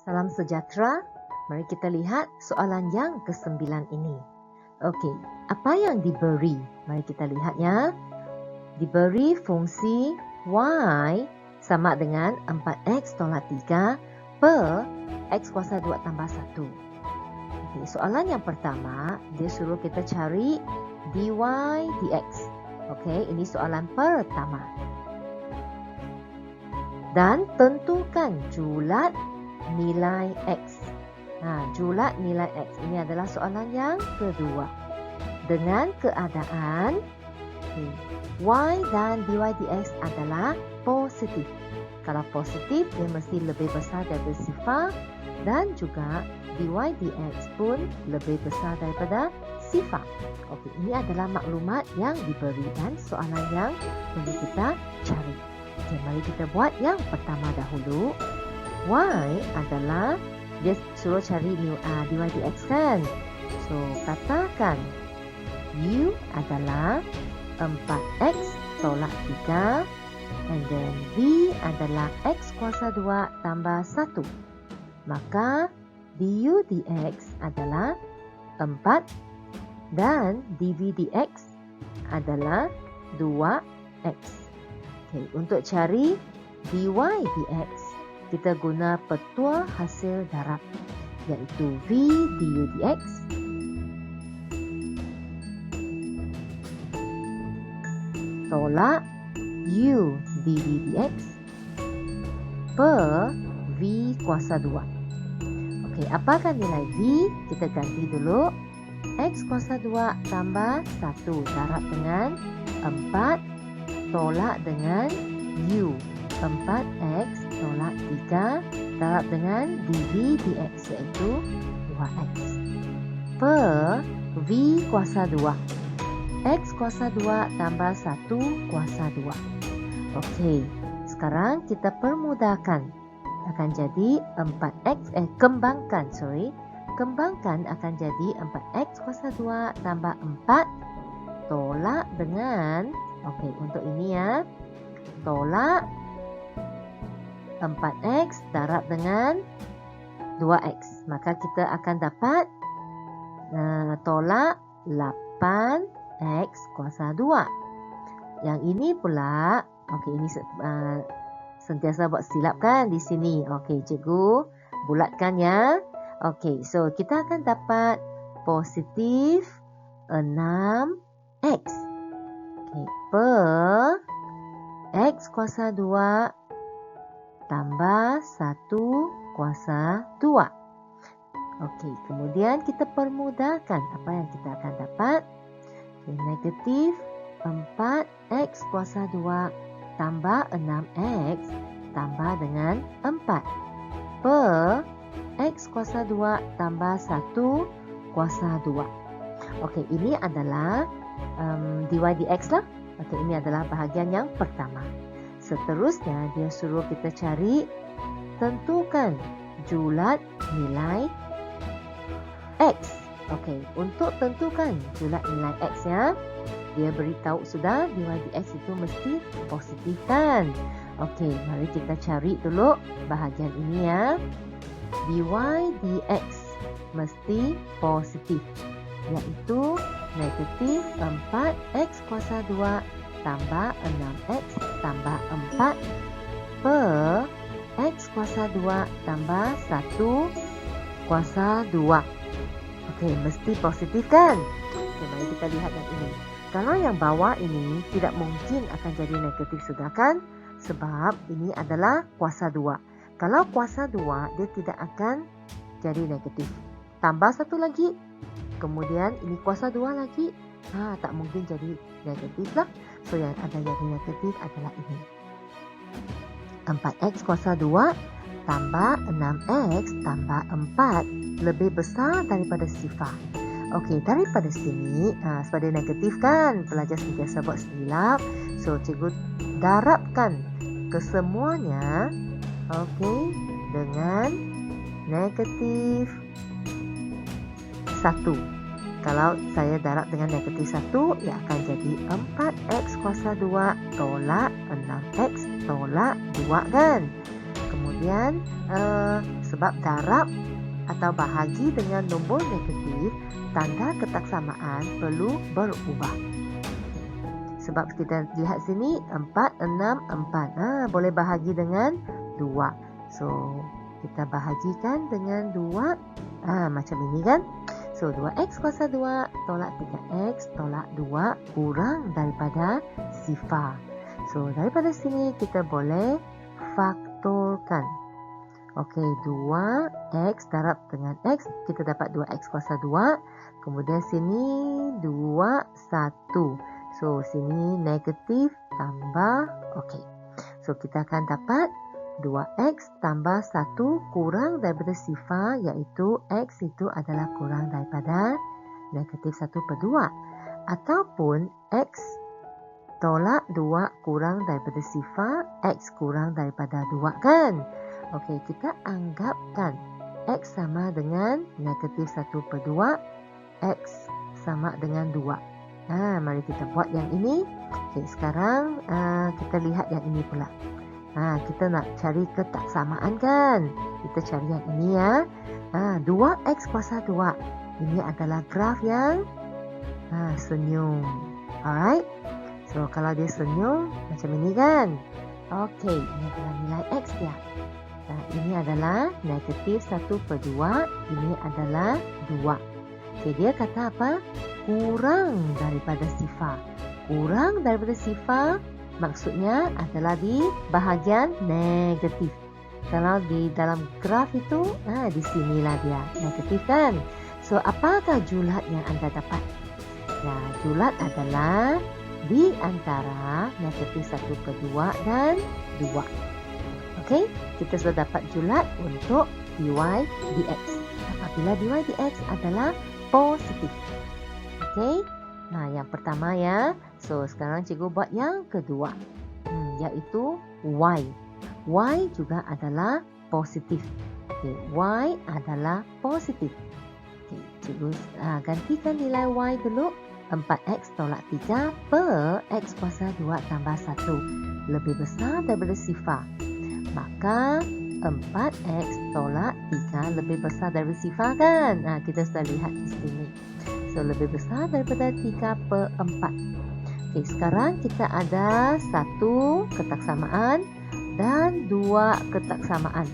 Salam sejahtera. Mari kita lihat soalan yang ke-9 ini. Okey, apa yang diberi? Mari kita lihat ya. Diberi fungsi y sama dengan 4x tolak 3 per x kuasa 2 tambah 1. Okey, soalan yang pertama, dia suruh kita cari dy dx. Okey, ini soalan pertama. Dan tentukan julat nilai x. Julat nilai x. Ini adalah soalan yang kedua. Dengan keadaan y dan dy dx adalah positif. Kalau positif, dia mesti lebih besar daripada sifar dan juga dy dx pun lebih besar daripada sifar. Okey, ini adalah maklumat yang diberi dan soalan yang perlu kita cari. Okey, mari kita buat yang pertama dahulu. Y adalah, dia suruh cari dy dx kan. So, katakan U adalah 4x tolak 3 and then V adalah x kuasa 2 tambah 1. Maka du dx adalah 4 dan dv dx adalah 2x. Okay, untuk cari dy dx, kita guna petua hasil darab, iaitu V du dx tolak U dv dx per V kuasa 2. Okey, apakah nilai V? Kita ganti dulu. X kuasa 2 tambah 1 darab dengan 4 tolak dengan U. 4x tolak 3 darab dengan dv dx, iaitu 2x per V kuasa 2. X kuasa 2 tambah 1 kuasa 2. Okey, sekarang kita permudahkan. Akan jadi 4x, kembangkan akan jadi 4x kuasa 2 tambah 4 tolak dengan, okey, untuk ini ya, tolak 4x darab dengan 2x. Maka kita akan dapat tolak 8x kuasa 2. Yang ini pula, okey, ini sentiasa buat silap kan di sini. Okey, cikgu bulatkan ya. Okey, so kita akan dapat positif 6x. Okey, per x kuasa 2 tambah 1 kuasa 2. Okey, kemudian kita permudahkan. Apa yang kita akan dapat? Okay, negatif 4x kuasa 2 tambah 6x tambah dengan 4 per x kuasa 2 tambah 1 kuasa 2. Okey, ini adalah dy dx lah. Okey, ini adalah bahagian yang pertama. Seterusnya, dia suruh kita cari, tentukan julat nilai x. Okey, untuk tentukan julat nilai x ya, dia beritahu sudah dy dx itu mesti positif kan. Okey, mari kita cari dulu bahagian ini ya. Dy dx mesti positif, iaitu negatif 4x kuasa 2 tambah 6x tambah 4 per x kuasa 2 tambah 1 kuasa 2. Okey, mesti positif kan? Okey, mari kita lihat yang ini. Kalau yang bawah ini tidak mungkin akan jadi negatif sudah kan? Sebab ini adalah kuasa 2. Kalau kuasa 2, dia tidak akan jadi negatif. Tambah satu lagi, kemudian ini kuasa 2 lagi. Tak mungkin jadi negatif lah. So, yang ada jadi negatif adalah ini. 4x kuasa 2 tambah 6x tambah 4 lebih besar daripada sifar. Okey, daripada sini, sebagai negatif kan, pelajar sentiasa buat silap. So, cikgu darabkan kesemuanya, okey, dengan negatif 1. Kalau saya darab dengan negatif 1, ia akan jadi 4x kuasa 2 tolak 6x tolak 2 kan. Kemudian Kemudian sebab darab atau bahagi dengan nombor negatif, tanda ketaksamaan perlu berubah. Sebab kita lihat sini 4, 6, 4. Boleh bahagi dengan 2. So, kita bahagikan dengan 2. Macam ini kan. So, 2x kuasa 2 tolak 3x tolak 2 kurang daripada sifar. So, daripada sini kita boleh faktorkan. Okey, 2x darab dengan x, kita dapat 2x kuasa 2. Kemudian sini 2, 1. So, sini negatif tambah, okey. So, kita akan dapat 2x tambah 1 kurang daripada sifar, iaitu x itu adalah kurang daripada negatif 1/2. Ataupun x tolak 2 kurang daripada sifar, x kurang daripada 2 kan? Okey, kita anggapkan x sama dengan negatif 1/2, x sama dengan 2. Mari kita buat yang ini. Okey, sekarang kita lihat yang ini pula. Kita nak cari ketaksamaan kan? Kita cari yang ini ya. 2x kuasa 2. Ini adalah graf yang senyum. Alright. So, kalau dia senyum macam ini kan? Okey, ini adalah nilai x dia. Ini adalah negatif 1/2. Ini adalah 2. Okey, dia kata apa? Kurang daripada sifar. Kurang daripada sifar maksudnya adalah di bahagian negatif. Kalau di dalam graf itu, di sinilah dia negatif kan? So, apakah julat yang anda dapat? Ya, julat adalah di antara negatif 1/2 dan 2. Okey, kita sudah dapat julat untuk dy dx. Apabila dy dx adalah positif. Okey, yang pertama ya. So, sekarang cikgu buat yang kedua. Iaitu y. Y juga adalah positif. Okey, y adalah positif. Okey, cikgu gantikan nilai y dulu. 4x tolak 3 per x kuasa 2 tambah 1 lebih besar daripada sifar. Maka 4x tolak 3 lebih besar daripada sifar kan? Kita sudah lihat di sini. So, lebih besar daripada 3/4. Okey, sekarang kita ada 1 ketaksamaan dan 2 ketaksamaan.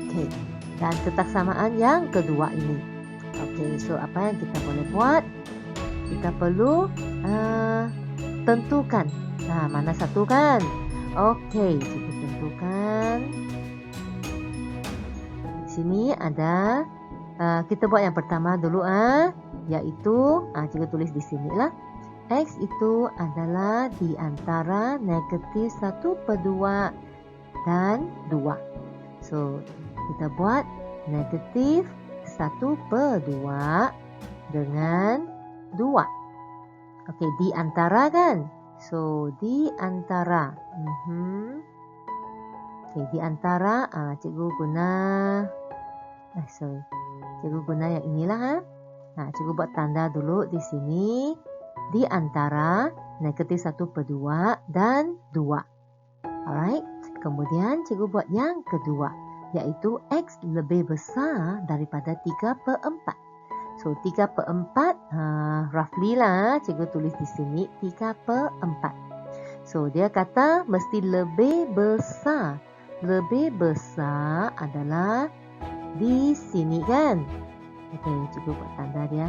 Okey, dan ketaksamaan yang kedua ini. Okey, so apa yang kita boleh buat? Kita perlu tentukan. Mana satu kan? Okey, kita tentukan. Di sini ada, kita buat yang pertama dulu iaitu, cikgu tulis di sini lah. X itu adalah di antara negatif 1/2 dan 2. So, kita buat negatif 1/2 dengan 2. Okey, di antara kan? So, di antara. Okey, di antara, cikgu guna, cikgu guna yang inilah. Cikgu buat tanda dulu di sini. Di antara negatif 1/2 dan 2. Alright. Kemudian cikgu buat yang kedua, iaitu x lebih besar daripada 3/4. So, 3/4, roughly lah cikgu tulis di sini 3/4. So, dia kata mesti lebih besar. Lebih besar adalah di sini kan? Okey, cikgu buat tanda dia.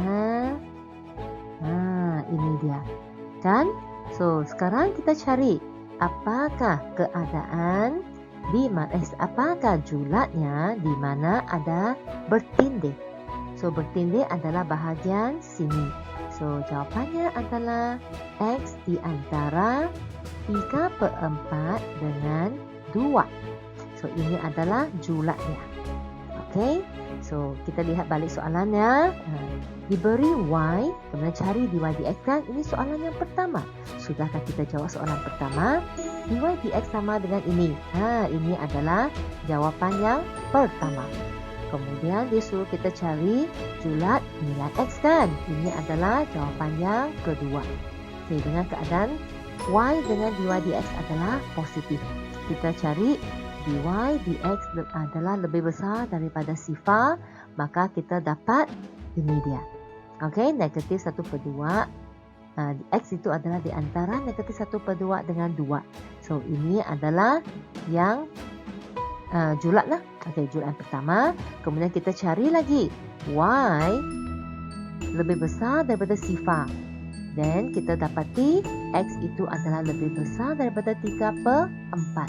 Ini dia. Kan? So, sekarang kita cari apakah keadaan apakah julatnya di mana ada bertindih. So, bertindih adalah bahagian sini. So, jawapannya adalah x di antara 3/4 dengan 2. So, ini adalah julatnya. Okey. So, kita lihat balik soalannya. Diberi y, kemudian cari dy dx kan? Ini soalan yang pertama. Sudahkah kita jawab soalan pertama? Dy dx sama dengan ini. Ini adalah jawapan yang pertama. Kemudian dia suruh kita cari julat nilai x kan? Ini adalah jawapan yang kedua. Okey, dengan keadaan Y dengan dy dx adalah positif. Kita cari dy dx adalah lebih besar daripada sifar, maka kita dapat ini dia. Okey, negatif 1/2. X itu adalah di antara negatif 1/2 dengan 2. So, ini adalah yang julat lah. Okey, julat yang pertama. Kemudian kita cari lagi. Y lebih besar daripada sifar. Dan kita dapati X itu adalah lebih besar daripada 3/4.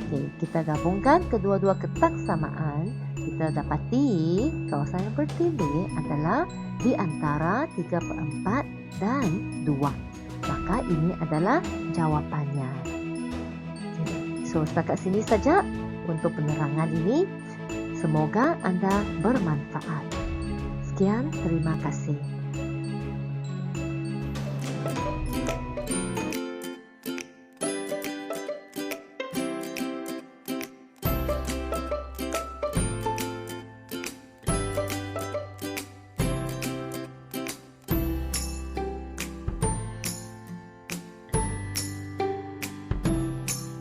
Okey, kita gabungkan kedua-dua ketak samaan. Kita dapati kawasan yang bertindih adalah di antara 3/4 dan 2. Maka ini adalah jawapannya. So, setakat sini saja untuk penerangan ini. Semoga anda bermanfaat. Sekian, terima kasih.